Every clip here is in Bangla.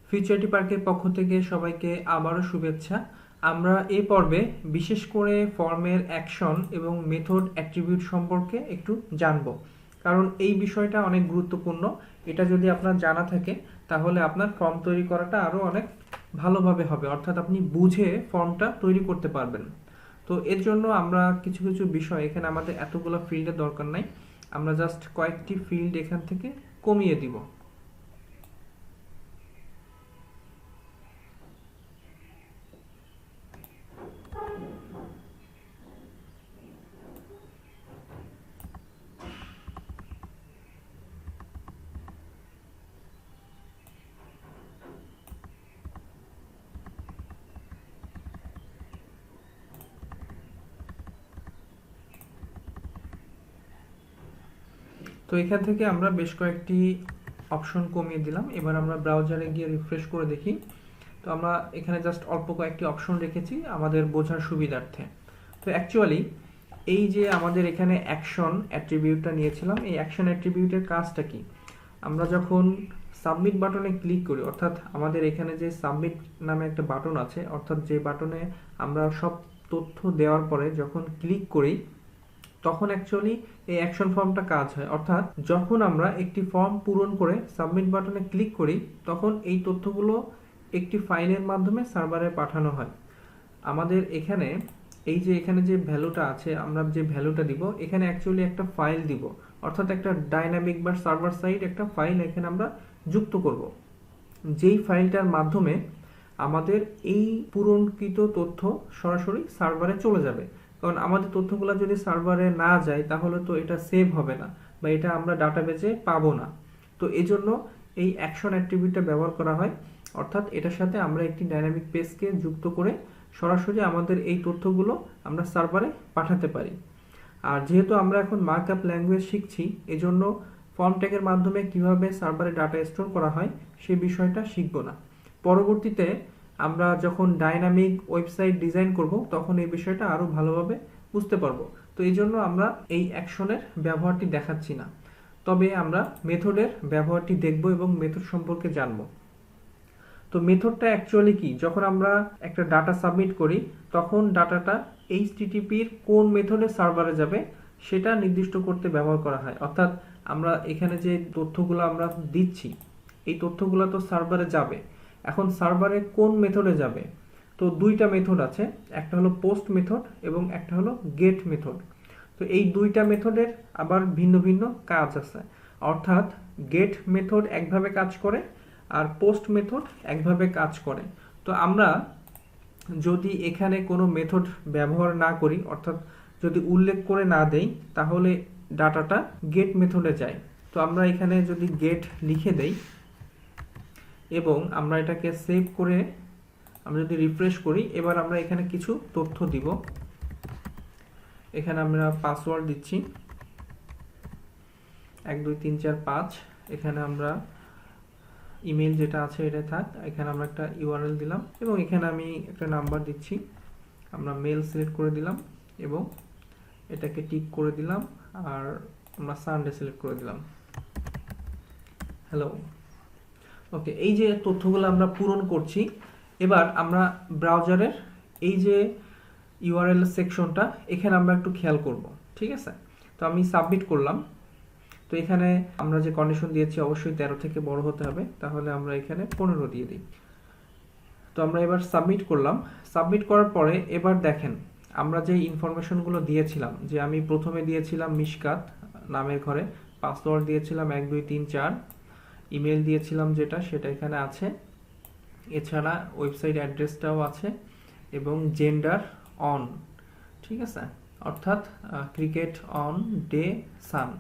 ফিউচারটি পার্কের পক্ষ থেকে সবাইকে আবারও শুভেচ্ছা। আমরা এই পর্বে বিশেষ করে ফর্মের অ্যাকশন এবং মেথড অ্যাট্রিবিউট সম্পর্কে একটু জানব, কারণ এই বিষয়টা অনেক গুরুত্বপূর্ণ। এটা যদি আপনার জানা থাকে তাহলে আপনার ফর্ম তৈরি করাটা আরও অনেক ভালোভাবে হবে, অর্থাৎ আপনি বুঝে ফর্মটা তৈরি করতে পারবেন। তো এর জন্য আমরা কিছু কিছু বিষয়, এখানে আমাদের এতগুলো ফিল্ডের দরকার নাই, আমরা জাস্ট কয়েকটি ফিল্ড এখান থেকে কমিয়ে দিব। তো এখান থেকে আমরা বেশ কয়েকটি অপশন কমিয়ে দিলাম। এবার আমরা ব্রাউজারে গিয়ে রিফ্রেশ করে দেখি। তো আমরা এখানে জাস্ট অল্প কয়েকটি অপশন রেখেছি আমাদের বোঝার সুবিধার্থে। তো অ্যাকচুয়ালি এই যে আমাদের এখানে অ্যাকশন অ্যাট্রিবিউটটা নিয়েছিলাম, এই অ্যাকশন অ্যাট্রিবিউটের কাজটা কি? আমরা যখন সাবমিট বাটনে ক্লিক করি, অর্থাৎ আমাদের এখানে যে সাবমিট নামে একটা বাটন আছে, অর্থাৎ যে বাটনে আমরা সব তথ্য দেওয়ার পরে যখন ক্লিক করি তখন অ্যাকচুয়ালি এই অ্যাকশন ফর্মটা কাজ হয়। অর্থাৎ যখন আমরা একটি ফর্ম পূরণ করে সাবমিট বাটনে ক্লিক করি তখন এই তথ্যগুলো একটি ফাইলের মাধ্যমে সার্ভারে পাঠানো হয়। আমাদের এখানে এই যে এখানে যে ভ্যালুটা আছে, আমরা যে ভ্যালুটা দিব এখানে অ্যাকচুয়ালি একটা ফাইল দিব, অর্থাৎ একটা ডাইনামিক বা সার্ভার সাইড একটা ফাইল এখানে আমরা যুক্ত করব, যেই ফাইলটার মাধ্যমে আমাদের এই পূরণকৃত তথ্য সরাসরি সার্ভারে চলে যাবে। কারণ আমাদের তথ্যগুলো যদি সার্ভারে না যায় তাহলে তো এটা সেভ হবে না বা এটা আমরা ডাটাবেজে পাবো না। তো এই জন্য এই অ্যাকশন অ্যাট্রিবিউটটা ব্যবহার করা হয়, অর্থাৎ এটার সাথে আমরা একটি ডাইনামিক পেজকে যুক্ত করে সরাসরি আমাদের এই তথ্যগুলো আমরা সার্ভারে পাঠাতে পারি। আর যেহেতু আমরা এখন মার্কআপ ল্যাঙ্গুয়েজ শিখছি, এজন্য ফর্ম ট্যাগের মাধ্যমে কিভাবে সার্ভারে ডাটা স্টোর করা হয় সেই বিষয়টা শিখব না। পরবর্তীতে আমরা যখন ডাইনামিক ওয়েবসাইট ডিজাইন করব তখন এই বিষয়টা আরও ভালোভাবে বুঝতে পারবো। তো এই জন্য আমরা এই অ্যাকশনের ব্যবহারটি দেখাচ্ছি না, তবে আমরা মেথডের ব্যবহারটি দেখব এবং মেথড সম্পর্কে জানব। তো মেথডটা অ্যাকচুয়ালি কি? যখন আমরা একটা ডাটা সাবমিট করি তখন ডাটাটা এইচটিটিপির কোন মেথডে সার্ভারে যাবে সেটা নির্দিষ্ট করতে ব্যবহার করা হয়। অর্থাৎ আমরা এখানে যে তথ্যগুলো আমরা দিচ্ছি এই তথ্যগুলো তো সার্ভারে যাবে, এখন সার্ভারে কোন মেথডে যাবে? তো দুইটা মেথড আছে, একটা হলো পোস্ট মেথড এবং একটা হলো গেট মেথড। তো এই দুইটা মেথডের আবার ভিন্ন ভিন্ন কাজ আছে, অর্থাৎ গেট মেথড একভাবে কাজ করে আর পোস্ট মেথড একভাবে কাজ করে। তো আমরা যদি এখানে কোনো মেথড ব্যবহার না করি, অর্থাৎ যদি উল্লেখ করে না দেই, তাহলে ডাটাটা গেট মেথডে যায়। তো আমরা এখানে যদি গেট লিখে দেই এবং আমরা এটাকে সেভ করে আমরা যদি রিফ্রেশ করি, এবার আমরা এখানে কিছু তথ্য দিব। এখানে আমরা পাসওয়ার্ড দিচ্ছি 1 2 3 4 5। এখানে আমরা ইমেল যেটা আছে এটা থাক, এখানে আমরা একটা ইউআরএল দিলাম এবং এখানে আমি একটা নাম্বার দিচ্ছি। আমরা মেল সিলেক্ট করে দিলাম এবং এটাকে টিক করে দিলাম আর আমরা সানডে সিলেক্ট করে দিলাম। হ্যালো, ওকে। এই যে তথ্যগুলো আমরা পূরণ করছি, এবার আমরা ব্রাউজারের এই যে ইউআরএল সেকশনটা এখানে আমরা একটু খেয়াল করব, ঠিক আছে? তো আমি সাবমিট করলাম। তো এখানে আমরা যে কন্ডিশন দিয়েছি অবশ্যই 13 থেকে বড় হতে হবে, তাহলে আমরা এখানে 15 দিয়ে দিই। তো আমরা এবার সাবমিট করলাম। সাবমিট করার পরে এবার দেখেন আমরা যে ইনফরমেশনগুলো দিয়েছিলাম, যে আমি প্রথমে দিয়েছিলাম মিশকাত নামের ঘরে, পাসওয়ার্ড দিয়েছিলাম 1 2 3 4, ইমেল দিয়েছিলাম যেটা সেটা এখানে আছে, এছাড়া ওয়েবসাইট অ্যাড্রেসটাও আছে এবং জেন্ডার অন, ঠিক আছে, অর্থাৎ ক্রিকেট অন ডে সান।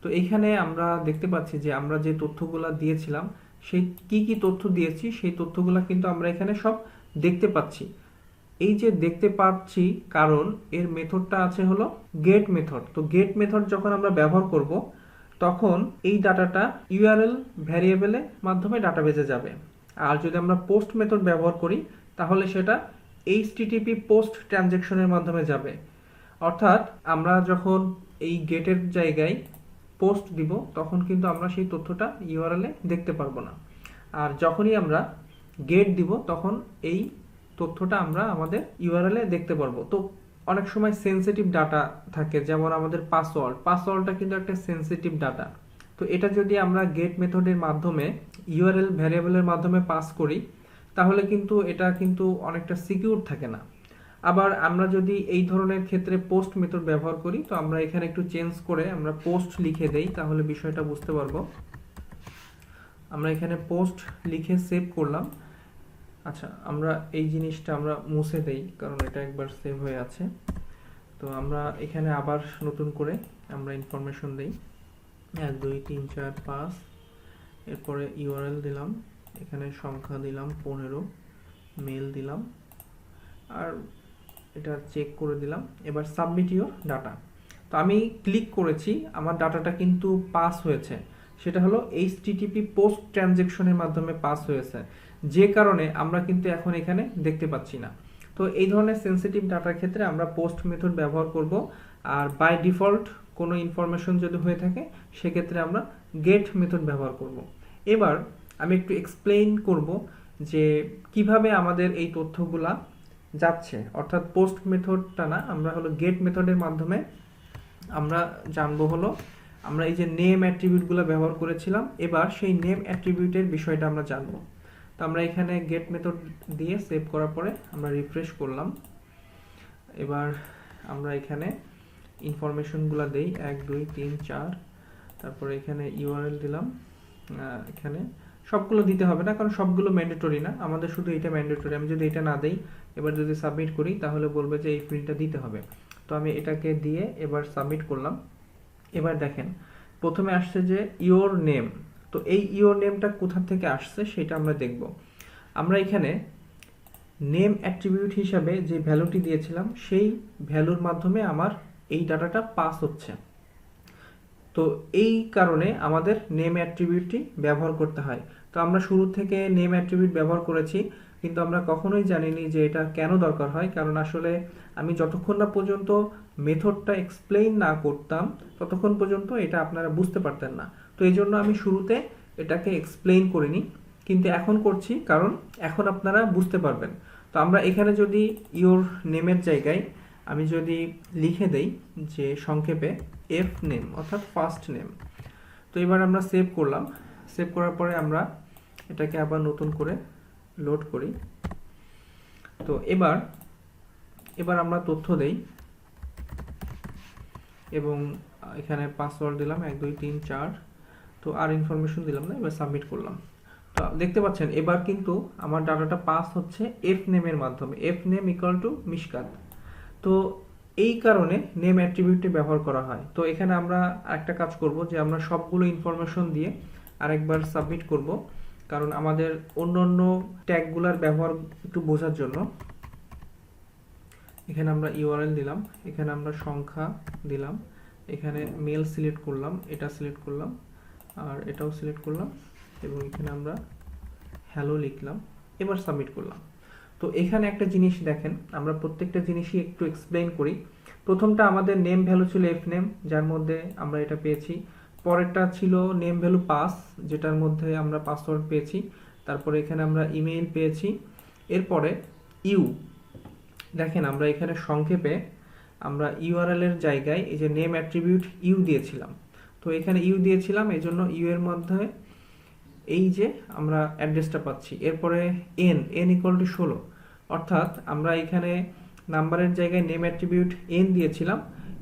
তো এইখানে আমরা দেখতে পাচ্ছি যে আমরা যে তথ্যগুলো দিয়েছিলাম সেই কি কি তথ্য দিয়েছি সেই তথ্যগুলো কিন্তু আমরা এখানে সব দেখতে পাচ্ছি। এই যে দেখতে পাচ্ছি কারণ এর মেথডটা আছে হলো গেট মেথড। তো গেট মেথড যখন আমরা ব্যবহার করব তখন এই ডাটাটা ইউআরএল ভ্যারিয়েবলের মাধ্যমে ডাটাবেজে যাবে। আর যদি আমরা পোস্ট মেথড ব্যবহার করি তাহলে সেটা এইচটিটিপি পোস্ট ট্রানজ্যাকশনের মাধ্যমে যাবে। অর্থাৎ আমরা যখন এই গেটের জায়গায় পোস্ট দিব তখন কিন্তু আমরা সেই তথ্যটা ইউআরএল এ দেখতে পারবো না। আর যখনই আমরা গেট দিব তখন এই তথ্যটা আমরা আমাদের ইউআরএল এ দেখতে পারবো। তো অনেক সময় সেনসিটিভ ডাটা থাকে, যেমন আমাদের পাসওয়ার্ডটা কিন্তু একটা সেনসিটিভ ডাটা। তো এটা যদি আমরা গেট মেথডের মাধ্যমে ইউআরএল ভ্যারিয়েবলের মাধ্যমে পাস করি তাহলে কিন্তু এটা কিন্তু অনেকটা সিকিউর থাকে না। আবার আমরা যদি এই ধরনের ক্ষেত্রে পোস্ট মেথড ব্যবহার করি, তো আমরা এখানে একটু চেঞ্জ করে আমরা পোস্ট লিখে দেই, তাহলে বিষয়টা বুঝতে পারবো। আমরা এখানে পোস্ট লিখে সেভ করলাম। আচ্ছা, আমরা এই জিনিসটা আমরা মুছে দেই কারণ এটা একবার সেভ হয়ে আছে। তো আমরা এখানে আবার নতুন করে আমরা ইনফরমেশন দেই 1 2 3 4 5, এরপরে ইউআরএল দিলাম, এখানে সংখ্যা দিলাম 15, মেল দিলাম, আর এটা চেক করে দিলাম। এবার সাবমিট ইউর ডাটা। তো আমি ক্লিক করেছি, আমার ডাটাটা কিন্তু পাস হয়েছে, সেটা হলো এইচটিটিপি পোস্ট ট্রানজ্যাকশনের মাধ্যমে পাস হয়েছে, যে কারণে আমরা কিন্তু এখন এখানে দেখতে পাচ্ছি না। তো এই ধরনের সেনসিটিভ ডাটার ক্ষেত্রে আমরা পোস্ট মেথড ব্যবহার করব। আর বাই ডিফল্ট কোনো ইনফরমেশন যদি হয়ে থাকে সেক্ষেত্রে আমরা গেট মেথড ব্যবহার করব। এবার আমি একটু এক্সপ্লেইন করব যে কিভাবে আমাদের এই তথ্যগুলা যাচ্ছে, অর্থাৎ পোস্ট মেথডটা না, আমরা হলো গেট মেথডের মাধ্যমে আমরা জানবো হলো আমরা এই যে নেম অ্যাট্রিবিউটগুলো ব্যবহার করেছিলাম, এবার সেই নেম অ্যাট্রিবিউটের বিষয়টা আমরা জানবো। তো আমরা এখানে গেট মেথড দিয়ে সেভ করার পরে আমরা রিফ্রেশ করলাম। এবার আমরা এখানে ইনফরমেশনগুলো দেই 1 2 3 4, তারপরে এখানে ইউআরএল দিলাম। এখানে সবগুলো দিতে হবে না কারণ সবগুলো ম্যান্ডেটরি না, আমাদের শুধু এটা ম্যান্ডেটরি। আমি যদি এটা না দেই, এবার যদি সাবমিট করি তাহলে বলবে যে এই ফিল্ডটা দিতে হবে। তো আমি এটাকে দিয়ে এবার সাবমিট করলাম। এবার দেখেন প্রথমে আসছে যে ইওর নেম। তো এই ইওর নেমটা কোথা থেকে আসছে সেটা আমরা দেখব। আমরা এখানে নেম অ্যাট্রিবিউট হিসাবে যে ভ্যালুটি দিয়েছিলাম সেই ভ্যালুর মাধ্যমে আমার এই ডাটাটা পাস হচ্ছে। তো এই কারণে আমাদের নেম অ্যাট্রিবিউটটি ব্যবহার করতে হয়। তো আমরা শুরু থেকে নেম অ্যাট্রিবিউট ব্যবহার করেছি, কিন্তু আমরা কখনোই জানিনি যে এটা কেন দরকার হয়, কারণ আসলে আমি যতক্ষণ না পর্যন্ত মেথডটা এক্সপ্লেইন না করতাম ততক্ষণ পর্যন্ত এটা আপনারা বুঝতে পারতেন না। তো এই জন্য আমি শুরুতে এটাকে এক্সপ্লেইন করিনি, কিন্তু এখন করছি কারণ এখন আপনারা বুঝতে পারবেন। তো আমরা এখানে যদি ইওর নেমের জায়গায় আমি যদি লিখে দেই যে সংক্ষেপে এফ নেম অর্থাৎ ফার্স্ট নেম। তো এবার আমরা সেভ করলাম। সেভ করার পরে আমরা এটাকে আবার নতুন করে লোড করি। তো এবার আমরা তথ্য দেই এবং এখানে পাসওয়ার্ড দিলাম 1 2 3 4। তো আর ইনফরমেশন দিলাম না, এবার সাবমিট করলাম। তো দেখতে পাচ্ছেন এবার কিন্তু আমার ডাটাটা পাস হচ্ছে এফ নেমের মাধ্যমে, F name equal to Mishkat. তো এই কারণে নেম অ্যাট্রিবিউটটি ব্যবহার করা হয়। তো এখানে আমরা একটা কাজ করব যে আমরা সবগুলো ইনফরমেশন দিয়ে আরেকবার সাবমিট করব, কারণ আমাদের অন্য ট্যাগগুলোর ব্যবহার একটু বোঝার জন্য। এখানে আমরা ইউআরএল দিলাম, এখানে আমরা সংখ্যা দিলাম, এখানে মেল সিলেক্ট করলাম, এটা সিলেক্ট করলাম, আর এটাও সিলেক্ট করলাম, এবং এখানে আমরা হ্যালো লিখলাম। এবার সাবমিট করলাম। তো এখানে একটা জিনিস দেখেন, আমরা প্রত্যেকটা জিনিসই একটু এক্সপ্লেইন করি। প্রথমটা আমাদের নেম ভ্যালু ছিল এফ নেম, যার মধ্যে আমরা এটা পেয়েছি। পরেরটা ছিল নেম ভ্যালু পাস, যেটার মধ্যে আমরা পাসওয়ার্ড পেয়েছি। তারপরে এখানে আমরা ইমেইল পেয়েছি। এরপরে ইউ, দেখেন আমরা এখানে সংক্ষেপে আমরা ইউআরএল এর জায়গায় এই যে নেম অ্যাট্রিবিউট ইউ দিয়েছিলাম। তো এখানে ইউ দিয়েছিলাম, এই জন্য ইউ এর মধ্যে এই যে আমরা অ্যাড্রেসটা পাচ্ছি। এরপরে এন ইকুয়াল টু 16, অর্থাৎ আমরা এখানে নাম্বারের জায়গায় নেম অ্যাট্রিবিউট এন দিয়েছিলাম,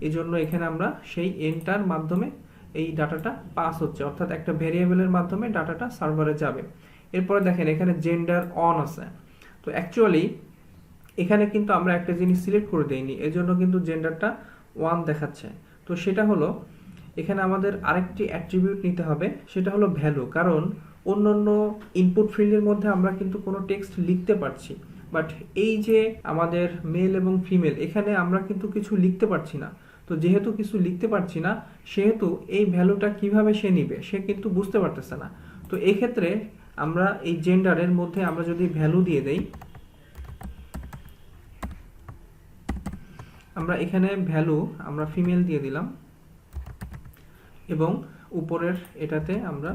এই জন্য এখানে আমরা সেই এনটার মাধ্যমে এই ডাটাটা পাস হচ্ছে, অর্থাৎ একটা ভেরিয়েবলের মাধ্যমে ডাটাটা সার্ভারে যাবে। এরপরে দেখেন এখানে জেন্ডার অন আছে। তো অ্যাকচুয়ালি এখানে কিন্তু আমরা একটা জিনিস সিলেক্ট করে দেইনি, এজন্য কিন্তু জেন্ডারটা 1 দেখাচ্ছে। তো সেটা হলো এখানে আমাদের আরেকটি অ্যাট্রিবিউট নিতে হবে, সেটা হলো ভ্যালু। কারণ অন্যান্য ইনপুট ফিল্ডের মধ্যে আমরা কিন্তু কোনো টেক্সট লিখতে পারছি, বাট এই যে আমাদের মেল এবং ফিমেল, এখানে আমরা কিন্তু কিছু লিখতে পারছি না। তো যেহেতু কিছু লিখতে পারছি না, সেহেতু এই ভ্যালুটা কিভাবে সে নিবে সে কিন্তু বুঝতে পারতেছে না। তো এই ক্ষেত্রে আমরা এই জেন্ডারের মধ্যে আমরা যদি ভ্যালু দিয়ে দেই, আমরা এখানে ভ্যালু আমরা ফিমেল দিয়ে দিলাম, এবং উপরের এটাতে আমরা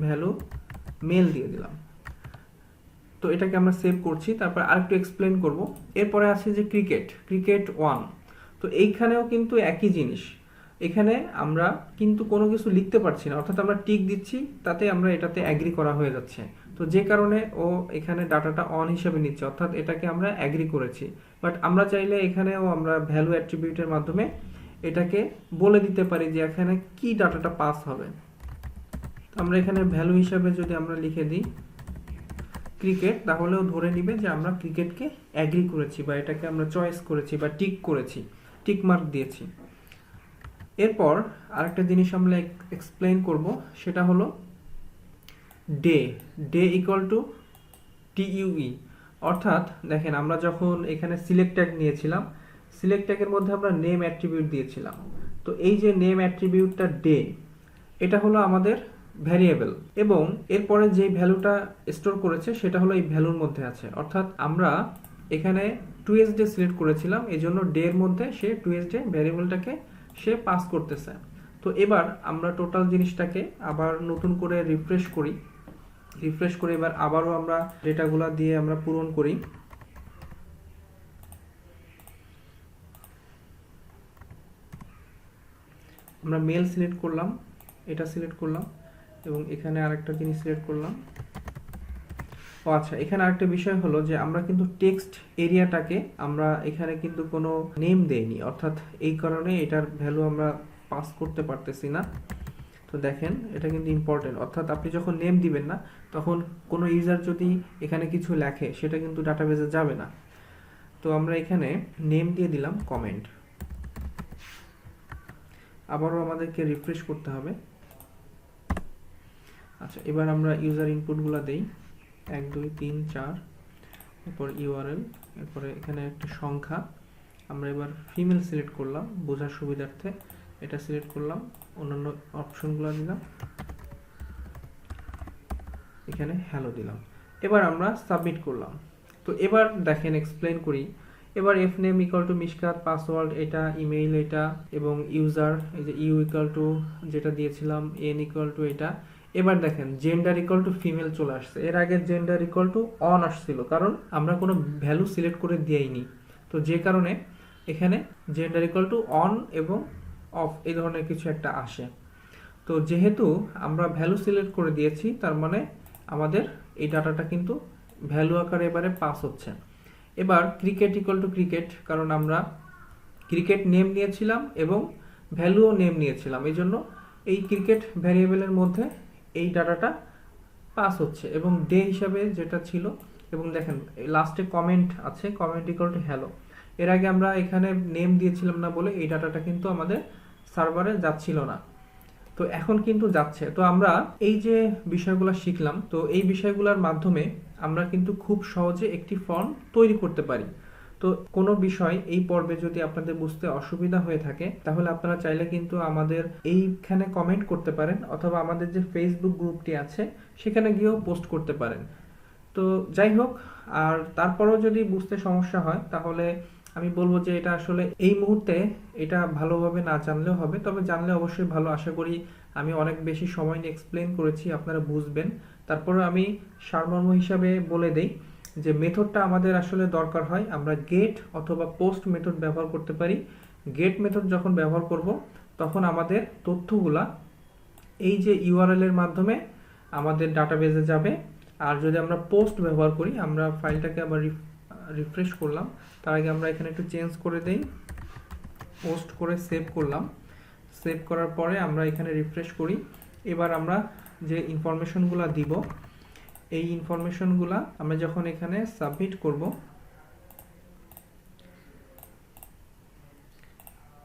ভ্যালু মেল দিয়ে দিলাম। তো এটাকে আমরা সেভ করছি, তারপর আরেকটু এক্সপ্লেন করব। এরপরে আছে যে ক্রিকেট 1। তো এইখানেও কিন্তু একই জিনিস, এখানে আমরা কিন্তু কোনো কিছু লিখতে পারছি না, অর্থাৎ আমরা টিক দিচ্ছি, তাতে আমরা এটাতে অ্যাগ্রি করা হয়ে যাচ্ছে। তো যে কারণে ও এখানে ডাটাটা অন হিসেবে নিচ্ছে, অর্থাৎ এটাকে আমরা অ্যাগ্রি করেছি। বাট আমরা চাইলে এখানেও আমরা ভ্যালু অ্যাট্রিবিউটের মাধ্যমে এটাকে বলে দিতে পারি যে এখানে কি ডাটাটা পাস হবে। আমরা এখানে ভ্যালু হিসাবে যদি আমরা লিখে দিই ক্রিকেট, তাহলেও ধরে নিবে যে আমরা ক্রিকেটকে অ্যাগ্রি করেছি, বা এটাকে আমরা চয়েস করেছি বা টিক করেছি, টিক মার্ক দিয়েছি। এরপর আরেকটা জিনিস আমরা এক্সপ্লেন করব, সেটা হলো ডে ইকুয়াল টু টিইউই। অর্থাৎ দেখেন, আমরা যখন এখানে সিলেক্ট ট্যাগ নিয়েছিলাম, সিলেক্ট ট্যাগের মধ্যে আমরা নেম অ্যাট্রিবিউট দিয়েছিলাম। তো এই যে নেম অ্যাট্রিবিউটটা ডে, এটা হলো আমাদের ভ্যারিয়েবল, এবং এরপরে যে ভ্যালুটা স্টোর করেছে সেটা হলো এই ভ্যালুর মধ্যে আছে। অর্থাৎ আমরা এখানে টুয়েসডে সিলেক্ট করেছিলাম, এই জন্য ডে এর মধ্যে সে টুয়েসডে ভ্যারিয়েবলটাকে সে পাস করতেছে। তো এবার আমরা টোটাল জিনিসটাকে আবার নতুন করে রিফ্রেশ করে এবার আবারও আমরা ডেটাগুলো দিয়ে আমরা পূরণ করি। আমরা মেল সিলেক্ট করলাম, এটা সিলেক্ট করলাম, এবং এখানে আরেকটা জিনিস সিলেক্ট করলাম। ও আচ্ছা, এখানে আরেকটা বিষয় হলো যে আমরা কিন্তু টেক্সট এরিয়াটাকে আমরা এখানে কিন্তু কোনো নেম দেইনি, অর্থাৎ এই কারণে এটার ভ্যালু আমরা পাস করতে পারতেছি না। তো দেখেন, এটা কিন্তু ইম্পর্টেন্ট, অর্থাৎ আপনি যখন নেম দিবেন না, তখন কোনো ইউজার যদি এখানে কিছু লেখে সেটা কিন্তু ডাটাবেজে যাবে না। তো আমরা এখানে নেম দিয়ে দিলাম কমেন্ট। আবারও আমাদেরকে রিফ্রেশ করতে হবে। আচ্ছা, এবার আমরা ইউজার ইনপুটগুলো দেই, 1 2 3 4, এরপর ইউআরএল, এরপরে এখানে একটা সংখ্যা। আমরা এবার ফিমেল সিলেক্ট করলাম বোঝার সুবিধার্থে, এটা সিলেক্ট করলাম, অন্যান্য অপশনগুলো দিলাম, এখানে হ্যালো দিলাম। এবার আমরা সাবমিট করলাম। তো এবার দেখেন, এক্সপ্লেন করি। এবার F name equal to Mishkat, password এটা, ইমেইল এটা, এবং ইউজার এই যে ইউ ইকুয়াল টু যেটা দিয়েছিলাম, এন ইকুয়াল টু এটা। এবার দেখেন, জেন্ডার ইকুয়াল টু ফিমেল চলে আসছে। এর আগে জেন্ডার ইকুয়াল টু অন আসছিল, কারণ আমরা কোনো ভ্যালু সিলেক্ট করে দিইনি। তো যে কারণে এখানে জেন্ডার ইকুয়াল টু অন এবং অফ এই ধরনের কিছু একটা আসে। তো যেহেতু আমরা ভ্যালু সিলেক্ট করে দিয়েছি, তার মানে আমাদের এই ডাটাটা কিন্তু ভ্যালু আকারে এবারে পাস হচ্ছে। এবার ক্রিকেট ইকুয়াল টু ক্রিকেট, কারণ আমরা ক্রিকেট নেম নিয়েছিলাম এবং ভ্যালুও নেম নিয়েছিলাম, এই জন্য এই ক্রিকেট ভ্যারিয়েবলের মধ্যে এই ডাটাটা পাস হচ্ছে, এবং ডে হিসাবে যেটা ছিল। এবং দেখেন লাস্টে কমেন্ট আছে, কমেন্ট ইকুয়াল টু হ্যালো। এর আগে আমরা এখানে নেম দিয়েছিলাম না বলে এই ডাটাটা কিন্তু আমাদের সার্ভারে যাচ্ছিল না, তো এখন কিন্তু যাচ্ছে। তো আমরা এই যে বিষয়গুলো শিখলাম, তো এই বিষয়গুলোর মাধ্যমে আমরা কিন্তু খুব সহজে একটি ফর্ম তৈরি করতে পারি। তো কোনো বিষয় এই পর্বে যদি আপনাদের বুঝতে অসুবিধা হয়ে থাকে, তাহলে আপনারা চাইলে কিন্তু আমাদের এইখানে কমেন্ট করতে পারেন, অথবা আমাদের যে ফেসবুক গ্রুপটি আছে সেখানে গিয়েও পোস্ট করতে পারেন। তো যাই হোক, আর তারপরেও যদি বুঝতে সমস্যা হয়, তাহলে আমি বলবো যে এটা আসলে এই মুহূর্তে এটা ভালোভাবে না জানলেও হবে, তবে জানলে অবশ্যই ভালো। আশা করি আমি অনেক বেশি সময় নিয়ে এক্সপ্লেন করেছি, আপনারা বুঝবেন। তারপরে আমি সারমর্ম হিসাবে বলে দেই যে মেথডটা আমাদের আসলে দরকার হয়, আমরা গেট অথবা পোস্ট মেথড ব্যবহার করতে পারি। গেট মেথড যখন ব্যবহার করব, তখন আমাদের তথ্যগুলা এই যে ইউআরএল এর মাধ্যমে আমাদের ডাটাবেজে যাবে। আর যদি আমরা পোস্ট ব্যবহার করি, আমরা ফাইলটাকে আবার রিফ্রেশ করলাম, তার আগে আমরা এখানে একটু চেঞ্জ করে দেই, পোস্ট করে সেভ করলাম। সেভ করার পরে আমরা এখানে রিফ্রেশ করি। এবার আমরা যে ইনফরমেশনগুলো দিব, এই ইনফরমেশনগুলো আমরা যখন এখানে সাবমিট করব,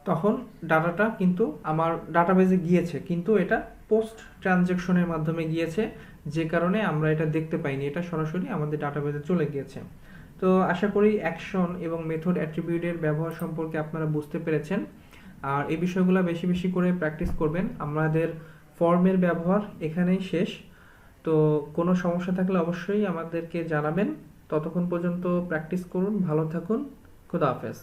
তখন ডাটাটা কিন্তু আমার ডাটাবেজে গিয়েছে, কিন্তু এটা পোস্ট ট্রানজ্যাকশনের মাধ্যমে গিয়েছে, যে কারণে আমরা এটা দেখতে পাইনি, এটা সরাসরি আমাদের ডাটাবেজে চলে গিয়েছে। তো আশা করি অ্যাকশন এবং মেথড অ্যাট্রিবিউটের ব্যবহার সম্পর্কে আপনারা বুঝতে পেরেছেন। আর এই বিষয়গুলো বেশি বেশি করে প্র্যাকটিস করবেন। আমাদের ফর্মের ব্যবহার এখানেই শেষ। তো কোনো সমস্যা থাকলে অবশ্যই আমাদেরকে জানাবেন। ততক্ষণ পর্যন্ত প্র্যাকটিস করুন, ভালো থাকুন, খোদা হাফেজ।